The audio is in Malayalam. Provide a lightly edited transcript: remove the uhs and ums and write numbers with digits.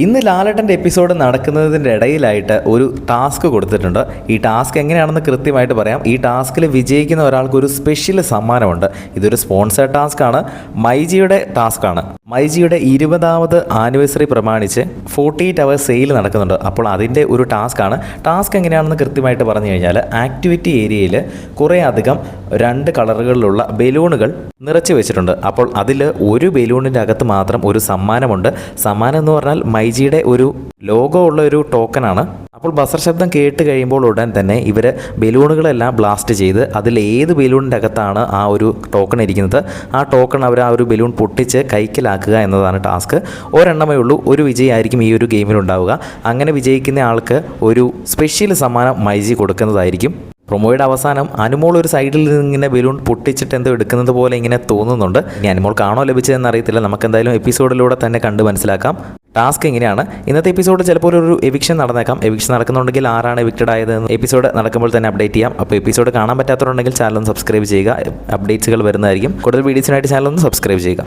ഇന്ന് ലാലേട്ടൻ്റെ എപ്പിസോഡ് നടക്കുന്നതിൻ്റെ ഇടയിലായിട്ട് ഒരു ടാസ്ക് കൊടുത്തിട്ടുണ്ട്. ഈ ടാസ്ക് എങ്ങനെയാണെന്ന് കൃത്യമായിട്ട് പറയാം. ഈ ടാസ്കിൽ വിജയിക്കുന്ന ഒരാൾക്ക് ഒരു സ്പെഷ്യൽ സമ്മാനമുണ്ട്. ഇതൊരു സ്പോൺസേഡ് ടാസ്ക്കാണ്, മൈജിയുടെ ടാസ്ക്കാണ്. മൈജിയുടെ 20ാമത് ആനിവേഴ്സറി പ്രമാണിച്ച് 48 hours സെയിൽ നടക്കുന്നുണ്ട്. അപ്പോൾ അതിൻ്റെ ഒരു ടാസ്ക്കാണ്. ടാസ്ക് എങ്ങനെയാണെന്ന് കൃത്യമായിട്ട് പറഞ്ഞു കഴിഞ്ഞാൽ, ആക്ടിവിറ്റി ഏരിയയിൽ കുറേ അധികം 2 കളറുകളിലുള്ള ബലൂണുകൾ നിറച്ച് വെച്ചിട്ടുണ്ട്. അപ്പോൾ അതിൽ ഒരു ബലൂണിൻ്റെ അകത്ത് മാത്രം ഒരു സമ്മാനമുണ്ട്. സമ്മാനം എന്ന് പറഞ്ഞാൽ മൈജിയുടെ ഒരു ലോഗോ ഉള്ള ഒരു ടോക്കനാണ്. അപ്പോൾ ബസർ ശബ്ദം കേട്ട് കഴിയുമ്പോൾ ഉടൻ തന്നെ ഇവർ ബലൂണുകളെല്ലാം ബ്ലാസ്റ്റ് ചെയ്ത് അതിൽ ഏത് ബലൂണിൻ്റെ അകത്താണ് ആ ഒരു ടോക്കൺ ഇരിക്കുന്നത്, ആ ടോക്കൺ അവർ ആ ഒരു ബലൂൺ പൊട്ടിച്ച് കൈക്കലാക്കുക എന്നതാണ് ടാസ്ക്. ഒരെണ്ണമേ ഉള്ളൂ, ഒരു വിജയമായിരിക്കും ഈ ഒരു ഗെയിമിലുണ്ടാവുക. അങ്ങനെ വിജയിക്കുന്ന ആൾക്ക് ഒരു സ്പെഷ്യൽ സമ്മാനം മൈജി കൊടുക്കുന്നതായിരിക്കും. പ്രൊമോയുടെ അവസാനം അനുമോൾ ഒരു സൈഡിൽ നിന്ന് ഇങ്ങനെ ബലൂൺ പൊട്ടിച്ചിട്ട് എന്തോ എടുക്കുന്നത് പോലെ ഇങ്ങനെ തോന്നുന്നുണ്ട്. ഇനി അനുമോൾ കാണോ ലഭിച്ചതെന്ന് അറിയത്തില്ല. നമുക്കെന്തായാലും എപ്പിസോഡിലൂടെ തന്നെ കണ്ട് മനസ്സിലാക്കാം. ടാസ്ക് എങ്ങനെയാണ്. ഇന്നത്തെ എപ്പിസോഡ് ചിലപ്പോൾ ഒരു എവിക്ഷൻ നടന്നേക്കാം. എവിക്ഷൻ നടക്കുന്നുണ്ടെങ്കിൽ ആരാണ് എവിക്റ്റഡ് ആയതെന്ന് എപ്പിസോഡ് നടക്കുമ്പോൾ തന്നെ അപ്ഡേറ്റ് ചെയ്യാം. അപ്പോൾ എപ്പിസോഡ് കാണാൻ പറ്റാത്തവരുണ്ടെങ്കിൽ ചാനൽ ഒന്ന് സബ്സ്ക്രൈബ് ചെയ്യുക. അപ്ഡേറ്റ്സുകൾ വരുന്നതായിരിക്കും. കൂടുതൽ വീഡിയോസിനായിട്ട് ചാനൽ ഒന്ന് സബ്സ്ക്രൈബ് ചെയ്യുക.